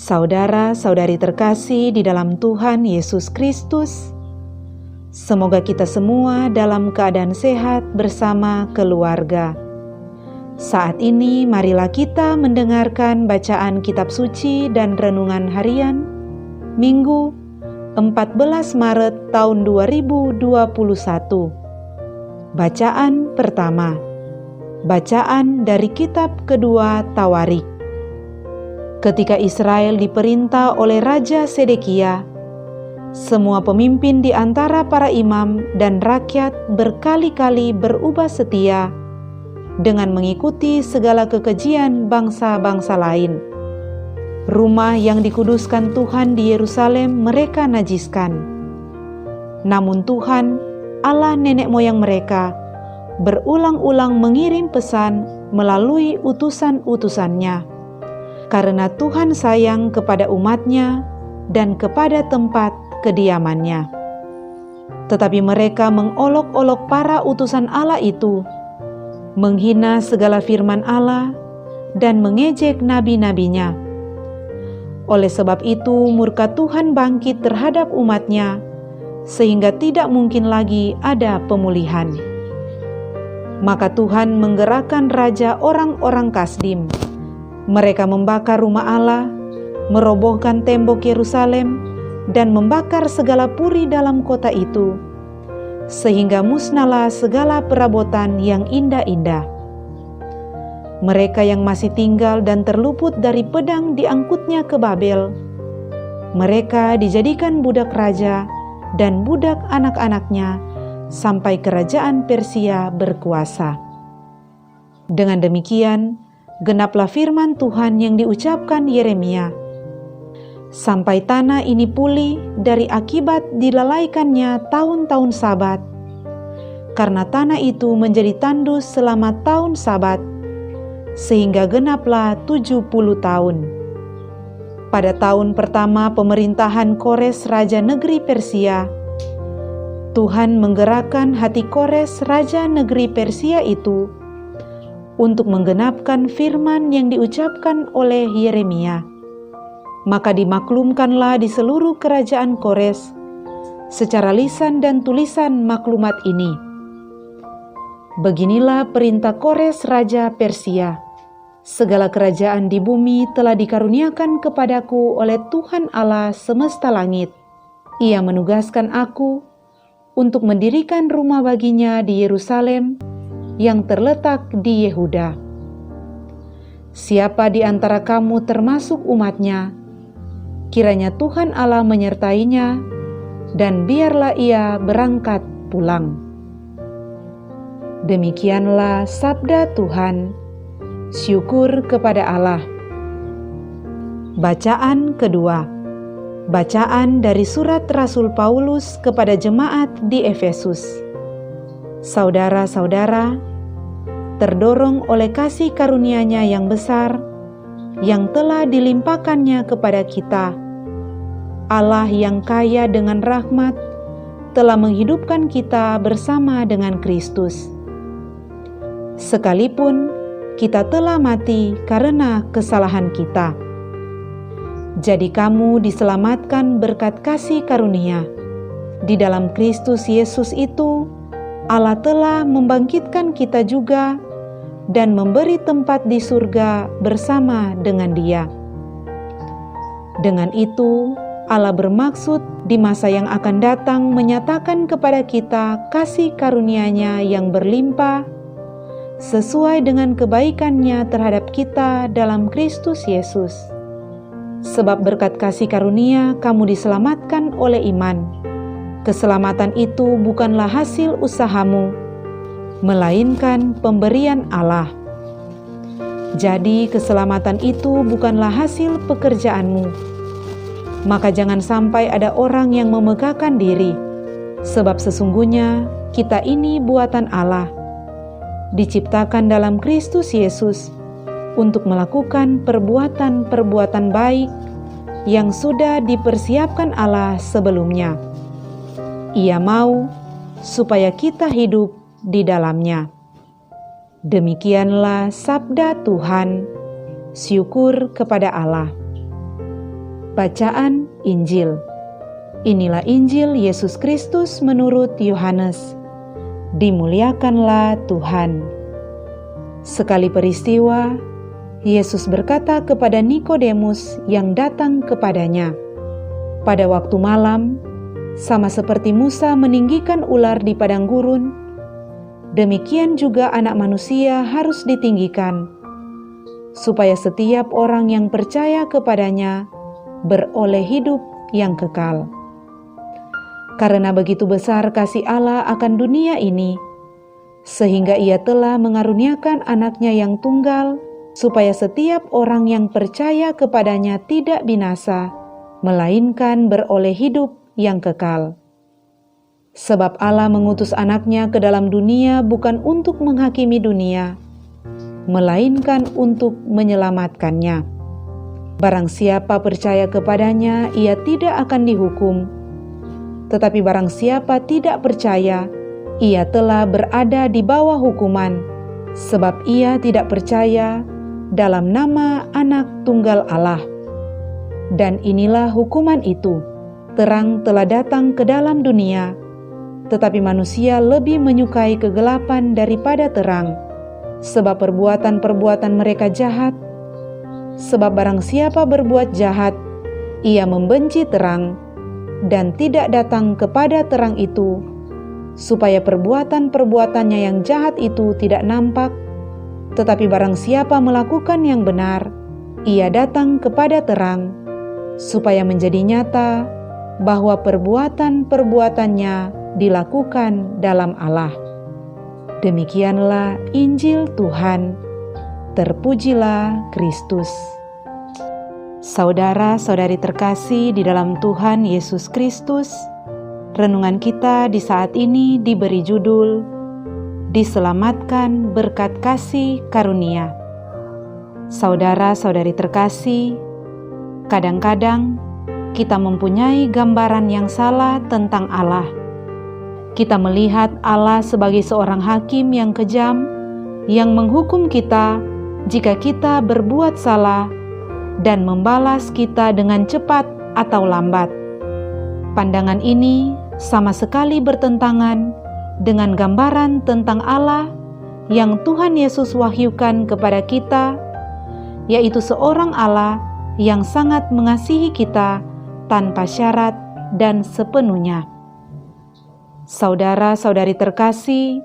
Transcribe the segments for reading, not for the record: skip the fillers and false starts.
Saudara-saudari terkasih di dalam Tuhan Yesus Kristus, semoga kita semua dalam keadaan sehat bersama keluarga. Saat ini marilah kita mendengarkan bacaan kitab suci dan renungan harian Minggu 14 Maret tahun 2021. Bacaan pertama. Bacaan dari kitab kedua Tawarik. Ketika Israel diperintah oleh Raja Sedekia, semua pemimpin di antara para imam dan rakyat berkali-kali berubah setia dengan mengikuti segala kekejian bangsa-bangsa lain. Rumah yang dikuduskan Tuhan di Yerusalem mereka najiskan. Namun Tuhan, Allah nenek moyang mereka, berulang-ulang mengirim pesan melalui utusan-utusannya. Karena Tuhan sayang kepada umatnya dan kepada tempat kediamannya. Tetapi mereka mengolok-olok para utusan Allah itu, menghina segala firman Allah, dan mengejek nabi-nabinya. Oleh sebab itu murka Tuhan bangkit terhadap umatnya, sehingga tidak mungkin lagi ada pemulihan. Maka Tuhan menggerakkan raja orang-orang Kasdim. Mereka membakar rumah Allah, merobohkan tembok Yerusalem, dan membakar segala puri dalam kota itu, sehingga musnahlah segala perabotan yang indah-indah. Mereka yang masih tinggal dan terluput dari pedang diangkutnya ke Babel. Mereka dijadikan budak raja dan budak anak-anaknya sampai kerajaan Persia berkuasa. Dengan demikian, genaplah firman Tuhan yang diucapkan Yeremia. Sampai tanah ini pulih dari akibat dilalaikannya tahun-tahun Sabat, karena tanah itu menjadi tandus selama tahun Sabat, sehingga genaplah 70 tahun. Pada tahun pertama pemerintahan Kores Raja Negeri Persia, Tuhan menggerakkan hati Kores Raja Negeri Persia itu untuk menggenapkan firman yang diucapkan oleh Yeremia. Maka dimaklumkanlah di seluruh kerajaan Kores secara lisan dan tulisan maklumat ini. Beginilah perintah Kores Raja Persia. Segala kerajaan di bumi telah dikaruniakan kepadaku oleh Tuhan Allah semesta langit. Ia menugaskan aku untuk mendirikan rumah baginya di Yerusalem yang terletak di Yehuda. Siapa di antara kamu termasuk umatnya, kiranya Tuhan Allah menyertainya, dan biarlah ia berangkat pulang. Demikianlah sabda Tuhan. Syukur kepada Allah. Bacaan kedua. Bacaan dari surat Rasul Paulus kepada jemaat di Efesus. Saudara-saudara, terdorong oleh kasih karunia-Nya yang besar, yang telah dilimpahkannya kepada kita, Allah yang kaya dengan rahmat telah menghidupkan kita bersama dengan Kristus. Sekalipun kita telah mati karena kesalahan kita, jadi kamu diselamatkan berkat kasih karunia. Di dalam Kristus Yesus itu, Allah telah membangkitkan kita juga dan memberi tempat di surga bersama dengan Dia. Dengan itu, Allah bermaksud di masa yang akan datang menyatakan kepada kita kasih karunia-Nya yang berlimpah sesuai dengan kebaikan-Nya terhadap kita dalam Kristus Yesus. Sebab berkat kasih karunia kamu diselamatkan oleh iman. Keselamatan itu bukanlah hasil usahamu, melainkan pemberian Allah. Jadi keselamatan itu bukanlah hasil pekerjaanmu. Maka jangan sampai ada orang yang memegahkan diri, sebab sesungguhnya kita ini buatan Allah, diciptakan dalam Kristus Yesus untuk melakukan perbuatan-perbuatan baik yang sudah dipersiapkan Allah sebelumnya. Ia mau supaya kita hidup di dalamnya. Demikianlah sabda Tuhan. Syukur kepada Allah. Bacaan Injil. Inilah Injil Yesus Kristus menurut Yohanes. Dimuliakanlah Tuhan. Sekali peristiwa, Yesus berkata kepada Nikodemus yang datang kepadanya, "Pada waktu malam, sama seperti Musa meninggikan ular di padang gurun, demikian juga Anak Manusia harus ditinggikan, supaya setiap orang yang percaya kepadanya beroleh hidup yang kekal. Karena begitu besar kasih Allah akan dunia ini, sehingga Ia telah mengaruniakan Anaknya yang tunggal, supaya setiap orang yang percaya kepadanya tidak binasa, melainkan beroleh hidup yang kekal. Sebab Allah mengutus Anaknya ke dalam dunia bukan untuk menghakimi dunia, melainkan untuk menyelamatkannya. Barang siapa percaya kepadanya, ia tidak akan dihukum. Tetapi barang siapa tidak percaya, ia telah berada di bawah hukuman, sebab ia tidak percaya dalam nama Anak Tunggal Allah. Dan inilah hukuman itu, terang telah datang ke dalam dunia, tetapi manusia lebih menyukai kegelapan daripada terang, sebab perbuatan-perbuatan mereka jahat. Sebab barang siapa berbuat jahat, ia membenci terang, dan tidak datang kepada terang itu, supaya perbuatan-perbuatannya yang jahat itu tidak nampak. Tetapi barang siapa melakukan yang benar, ia datang kepada terang, supaya menjadi nyata bahwa perbuatan-perbuatannya dilakukan dalam Allah." Demikianlah Injil Tuhan. Terpujilah Kristus. Saudara-saudari terkasih di dalam Tuhan Yesus Kristus, renungan kita di saat ini diberi judul Diselamatkan Berkat Kasih Karunia. Saudara-saudari terkasih, kadang-kadang kita mempunyai gambaran yang salah tentang Allah. Kita melihat Allah sebagai seorang hakim yang kejam, yang menghukum kita jika kita berbuat salah dan membalas kita dengan cepat atau lambat. Pandangan ini sama sekali bertentangan dengan gambaran tentang Allah yang Tuhan Yesus wahyukan kepada kita, yaitu seorang Allah yang sangat mengasihi kita tanpa syarat dan sepenuhnya. Saudara-saudari terkasih,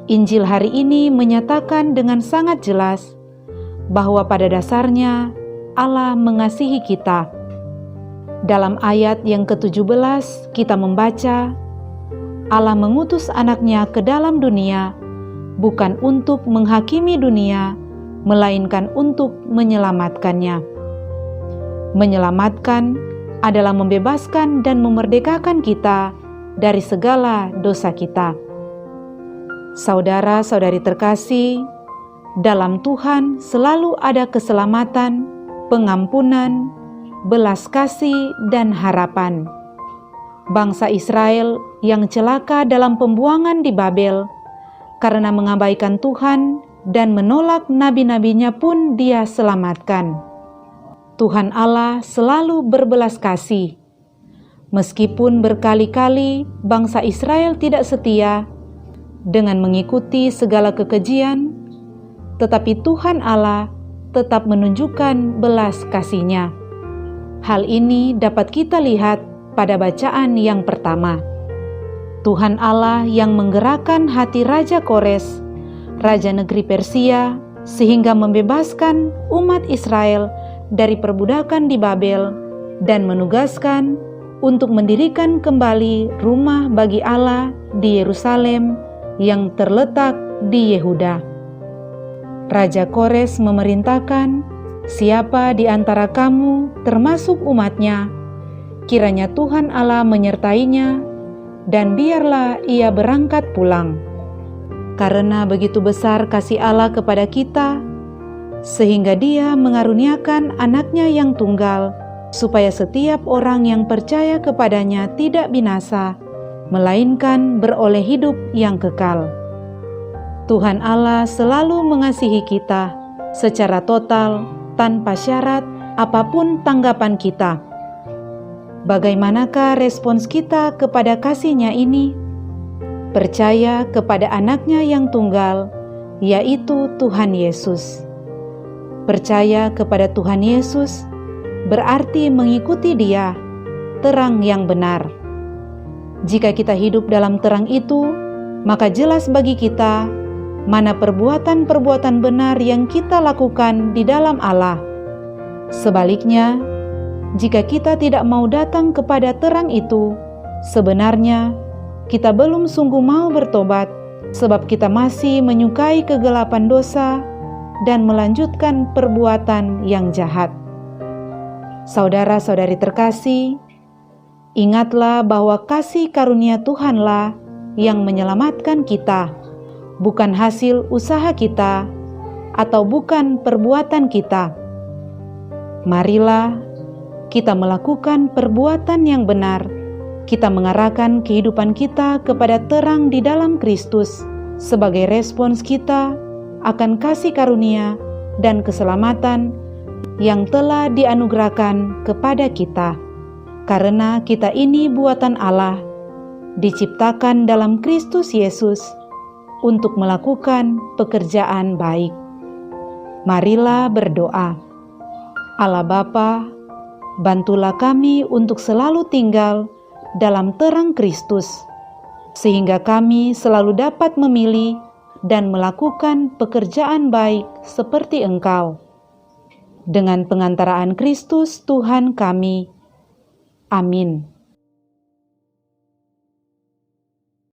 Injil hari ini menyatakan dengan sangat jelas bahwa pada dasarnya Allah mengasihi kita. Dalam ayat yang ke-17 kita membaca, Allah mengutus Anaknya ke dalam dunia bukan untuk menghakimi dunia, melainkan untuk menyelamatkannya. Menyelamatkan adalah membebaskan dan memerdekakan kita dari segala dosa kita. Saudara-saudari terkasih, dalam Tuhan selalu ada keselamatan, pengampunan, belas kasih, dan harapan. Bangsa Israel yang celaka dalam pembuangan di Babel karena mengabaikan Tuhan dan menolak nabi-nabinya pun Dia selamatkan. Tuhan Allah selalu berbelas kasih. Meskipun berkali-kali bangsa Israel tidak setia dengan mengikuti segala kekejian, tetapi Tuhan Allah tetap menunjukkan belas kasih-Nya. Hal ini dapat kita lihat pada bacaan yang pertama. Tuhan Allah yang menggerakkan hati Raja Kores, Raja negeri Persia, sehingga membebaskan umat Israel dari perbudakan di Babel dan menugaskan untuk mendirikan kembali rumah bagi Allah di Yerusalem yang terletak di Yehuda. Raja Kores memerintahkan, siapa di antara kamu termasuk umatnya, kiranya Tuhan Allah menyertainya, dan biarlah ia berangkat pulang. Karena begitu besar kasih Allah kepada kita, sehingga Dia mengaruniakan Anaknya yang tunggal, supaya setiap orang yang percaya kepadanya tidak binasa, melainkan beroleh hidup yang kekal. Tuhan Allah selalu mengasihi kita secara total, tanpa syarat apapun tanggapan kita. Bagaimanakah respons kita kepada kasih-Nya ini? Percaya kepada Anak-Nya yang tunggal, yaitu Tuhan Yesus. Percaya kepada Tuhan Yesus berarti mengikuti Dia, terang yang benar. Jika kita hidup dalam terang itu, maka jelas bagi kita mana perbuatan-perbuatan benar yang kita lakukan di dalam Allah. Sebaliknya, jika kita tidak mau datang kepada terang itu, sebenarnya kita belum sungguh mau bertobat, sebab kita masih menyukai kegelapan dosa dan melanjutkan perbuatan yang jahat. Saudara-saudari terkasih, ingatlah bahwa kasih karunia Tuhanlah yang menyelamatkan kita, bukan hasil usaha kita atau bukan perbuatan kita. Marilah kita melakukan perbuatan yang benar. Kita mengarahkan kehidupan kita kepada terang di dalam Kristus sebagai respons kita akan kasih karunia dan keselamatan yang telah dianugerahkan kepada kita. Karena kita ini buatan Allah, diciptakan dalam Kristus Yesus untuk melakukan pekerjaan baik. Marilah berdoa. Allah Bapa, bantulah kami untuk selalu tinggal dalam terang Kristus, sehingga kami selalu dapat memilih dan melakukan pekerjaan baik seperti Engkau. Dengan pengantaraan Kristus Tuhan kami. Amin.